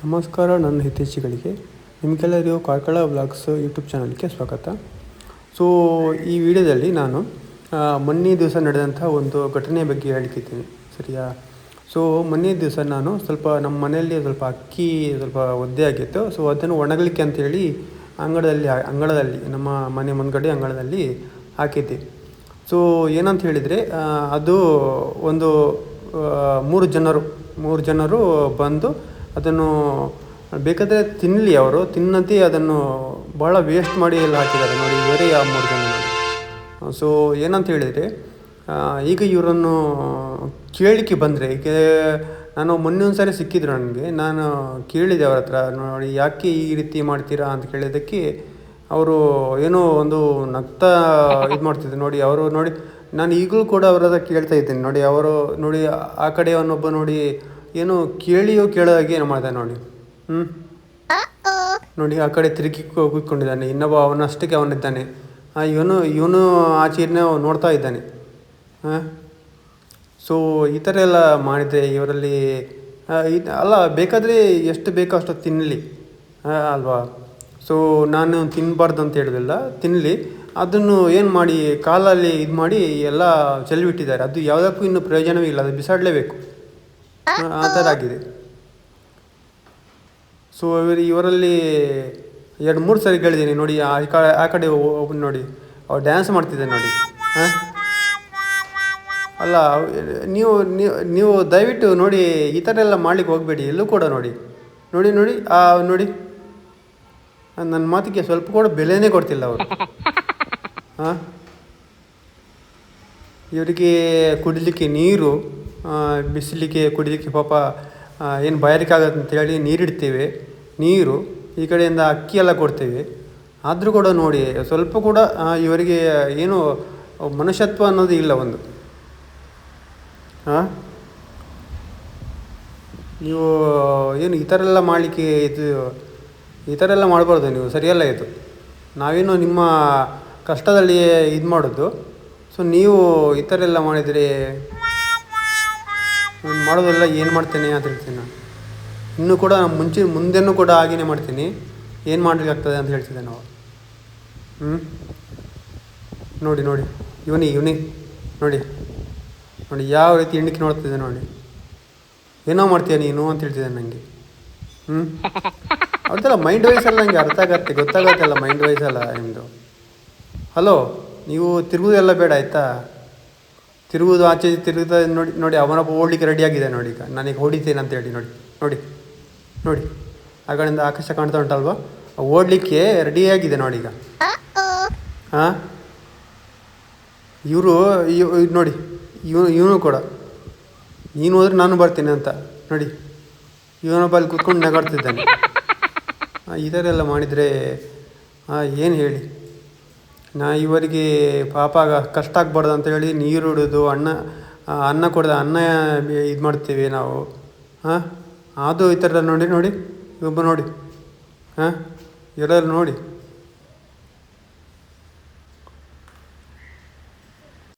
ನಮಸ್ಕಾರ, ನನ್ನ ಹಿತೈಷಿಗಳಿಗೆ ನಿಮಗೆಲ್ಲರಿಗೂ ಕಾರ್ಕಳ ವ್ಲಾಗ್ಸ್ ಯೂಟ್ಯೂಬ್ ಚಾನಲ್ಗೆ ಸ್ವಾಗತ. ಸೊ ಈ ವಿಡಿಯೋದಲ್ಲಿ ನಾನು ಮೊನ್ನೆ ದಿವಸ ನಡೆದಂಥ ಒಂದು ಘಟನೆ ಬಗ್ಗೆ ಹೇಳಿದ್ದೀನಿ, ಸರಿಯಾ? ಸೊ ಮೊನ್ನೆ ದಿವಸ ನಾನು ಸ್ವಲ್ಪ ನಮ್ಮ ಮನೆಯಲ್ಲಿ ಸ್ವಲ್ಪ ಅಕ್ಕಿ ಸ್ವಲ್ಪ ಒದ್ದೆ ಆಗಿತ್ತು. ಸೊ ಅದನ್ನು ಒಣಗಲಿಕ್ಕೆ ಅಂತೇಳಿ ಅಂಗಳದಲ್ಲಿ ನಮ್ಮ ಮನೆ ಮುಂದ್ಗಡೆ ಅಂಗಳದಲ್ಲಿ ಹಾಕಿದ್ದೆ. ಸೊ ಏನಂತ ಹೇಳಿದರೆ, ಅದು ಒಂದು ಮೂರು ಜನರು ಬಂದು ಅದನ್ನು ಬೇಕಾದರೆ ತಿನ್ನಲಿ, ಅವರು ತಿನ್ನಂತೆ ಅದನ್ನು ಭಾಳ ವೇಸ್ಟ್ ಮಾಡಿ ಎಲ್ಲ ಹಾಕಿದ್ದಾರೆ ನೋಡಿ. ಇವರೇ ಆ 3 ಜನ. ಸೊ ಏನಂತ ಹೇಳಿದರೆ, ಈಗ ಇವರನ್ನು ಕೇಳಲಿಕ್ಕೆ ಬಂದರೆ, ಈಗ ನಾನು ಮೊನ್ನೆ ಒಂದು ಸಾರಿ ಸಿಕ್ಕಿದ್ರು ನನಗೆ. ನಾನು ಕೇಳಿದೆ ಅವ್ರ ಹತ್ರ, ನೋಡಿ ಯಾಕೆ ಈ ರೀತಿ ಮಾಡ್ತೀರಾ ಅಂತ ಕೇಳಿದ್ದಕ್ಕೆ ಅವರು ಏನೋ ಒಂದು ನಗ್ತಾ ಇದು ಮಾಡ್ತಿದ್ದೆ ನೋಡಿ. ಅವರು ನೋಡಿ, ನಾನು ಈಗಲೂ ಕೂಡ ಅವ್ರ ಹತ್ರ ಕೇಳ್ತಾ ಇದ್ದೀನಿ ನೋಡಿ. ಅವರು ನೋಡಿ ಆ ಕಡೆ ಅವನೊಬ್ಬ ನೋಡಿ ಏನೋ ಕೇಳೋ ಹಾಗೆ ಏನು ಮಾಡ್ದೆ ನೋಡಿ. ನೋಡಿ ಆ ಕಡೆ ತಿರುಗಿ ಕೂತ್ಕೊಂಡಿದ್ದಾನೆ. ಇನ್ನೊಬ್ಬ ಅವನಷ್ಟಕ್ಕೆ ಅವನಿದ್ದಾನೆ. ಇವನು ಆಚೆನೇ ನೋಡ್ತಾ ಇದ್ದಾನೆ. ಸೊ ಈ ಥರ ಎಲ್ಲ ಮಾಡಿದರೆ ಇವರಲ್ಲಿ ಅಲ್ಲ, ಬೇಕಾದರೆ ಎಷ್ಟು ಬೇಕೋ ಅಷ್ಟು ತಿನ್ನಲಿ ಅಲ್ವಾ? ಸೊ ನಾನು ತಿನ್ನಬಾರ್ದು ಅಂತ ಹೇಳೋದಿಲ್ಲ, ತಿನ್ನಲಿ. ಅದನ್ನು ಏನು ಮಾಡಿ ಕಾಲಲ್ಲಿ ಇದು ಮಾಡಿ ಎಲ್ಲ ಚೆಲ್ಲಿಬಿಟ್ಟಿದ್ದಾರೆ. ಅದು ಯಾವುದಕ್ಕೂ ಇನ್ನೂ ಪ್ರಯೋಜನವೇ ಇಲ್ಲ, ಅದು ಬಿಸಾಡಲೇಬೇಕು, ಆ ಥರ ಆಗಿದೆ. ಸೊ ಇವರಲ್ಲಿ 2-3 ಸರಿ ಹೇಳಿದ್ದೀನಿ ನೋಡಿ. ಆ ಕಡೆ ನೋಡಿ, ಅವ್ರು ಡ್ಯಾನ್ಸ್ ಮಾಡ್ತಿದ್ದೆ ನೋಡಿ. ಅಲ್ಲ, ನೀವು ದಯವಿಟ್ಟು ನೋಡಿ ಈ ಥರ ಎಲ್ಲ ಮಾಡ್ಲಿಕ್ಕೆ ಹೋಗಬೇಡಿ ಎಲ್ಲೂ ಕೂಡ. ನೋಡಿ ನೋಡಿ ನನ್ನ ಮಾತಿಗೆ ಸ್ವಲ್ಪ ಕೂಡ ಬೆಲೆನೇ ಕೊಡ್ತಿಲ್ಲ ಅವರು. ಇವರಿಗೆ ಕುಡಿಲಿಕ್ಕೆ ನೀರು, ಬಿಸಿಲಿಗೆ ಕುಡಿಲಿಕ್ಕೆ ಪಾಪ ಏನು ಬಾಯಾರಿಕೆ ಅಂತೇಳಿ ನೀರಿಡ್ತೇವೆ, ನೀರು ಈ ಕಡೆಯಿಂದ ಅಕ್ಕಿ ಎಲ್ಲ ಕೊಡ್ತೇವೆ. ಆದರೂ ಕೂಡ ನೋಡಿ ಸ್ವಲ್ಪ ಕೂಡ ಇವರಿಗೆ ಏನು ಮನುಷ್ಯತ್ವ ಅನ್ನೋದು ಇಲ್ಲ ಒಂದು. ನೀವು ಏನು ಈ ಥರ ಎಲ್ಲ ಮಾಡಲಿಕ್ಕೆ ಈ ಥರ ಎಲ್ಲ ಮಾಡಬಾರ್ದು ನೀವು, ಸರಿಯಲ್ಲ ಇದು. ನಾವೇನು ನಿಮ್ಮ ಕಷ್ಟದಲ್ಲಿ ಇದು ಮಾಡೋದು. ಸೊ ನೀವು ಈ ಥರ ಎಲ್ಲ ಮಾಡಿದರೆ ನಾನು ಮಾಡೋದೆಲ್ಲ ಏನು ಮಾಡ್ತೇನೆ ಅಂತ ಹೇಳ್ತೀನಿ. ನಾನು ಇನ್ನೂ ಕೂಡ ಮುಂದೆನೂ ಕೂಡ ಹಾಗೇ ಮಾಡ್ತೀನಿ. ಏನು ಮಾಡಲಿಕ್ಕಾಗ್ತದೆ ಅಂತ ಹೇಳ್ತಿದ್ದೆ ನಾವು. ನೋಡಿ ಇವನಿ ನೋಡಿ ಯಾವ ರೀತಿ ಎಣ್ಣಿಕೆ ನೋಡ್ತಿದ್ದೆ ನೋಡಿ. ಏನೋ ಮಾಡ್ತೀಯ ನೀನು ಅಂತ ಹೇಳ್ತಿದ್ದೆ ನನಗೆ. ಅವ್ರದ್ದೆಲ್ಲ ಮೈಂಡ್ ವೈಸ್ ಎಲ್ಲ ನನಗೆ ಗೊತ್ತಾಗತ್ತಲ್ಲ ಮೈಂಡ್ ವೈಸ್ ಎಲ್ಲ ನಿಮ್ಮದು. ಹಲೋ, ನೀವು ತಿರುಗೋದೆಲ್ಲ ಬೇಡ ಆಯಿತಾ? ತಿರುಗೋದು ಆಚೆ ತಿರುಗುತ್ತಾ ನೋಡಿ ಅವನೊಬ್ಬ ಓಡಲಿಕ್ಕೆ ರೆಡಿಯಾಗಿದೆ ನೋಡಿ. ಈಗ ನನಗೆ ಹೊಡಿತೇನೆ ಅಂತ ಹೇಳಿ ನೋಡಿ ಆ ಕಡೆಯಿಂದ ಆಕಾಶ ಕಾಣ್ತಾ ಉಂಟಲ್ವ, ಓಡಲಿಕ್ಕೆ ರೆಡಿಯಾಗಿದೆ ನೋಡಿ ಈಗ. ಇವರು ನೋಡಿ, ಇವನು ಕೂಡ ನೀನು ಹೋದ್ರೆ ನಾನು ಬರ್ತೀನಿ ಅಂತ ನೋಡಿ. ಇವನೊಬ್ಬ ಅಲ್ಲಿ ಕೂತ್ಕೊಂಡು ನಗಾಡ್ತಿದ್ದಾನೆ. ಈ ಥರ ಎಲ್ಲ ಮಾಡಿದರೆ ಏನು ಹೇಳಿ? ಇವರಿಗೆ ಪಾಪ ಕಷ್ಟ ಆಗಬಾರ್ದು ಅಂತೇಳಿ ನೀರು ಇಡೋದು, ಅನ್ನ ಕೊಡೋದು, ಅನ್ನ ಇದು ಮಾಡ್ತೀವಿ ನಾವು. ಅದು ಈ ಥರ ನೋಡಿ ಇವೊಬ್ಬ ನೋಡಿ ಎಲ್ಲರೂ ನೋಡಿ.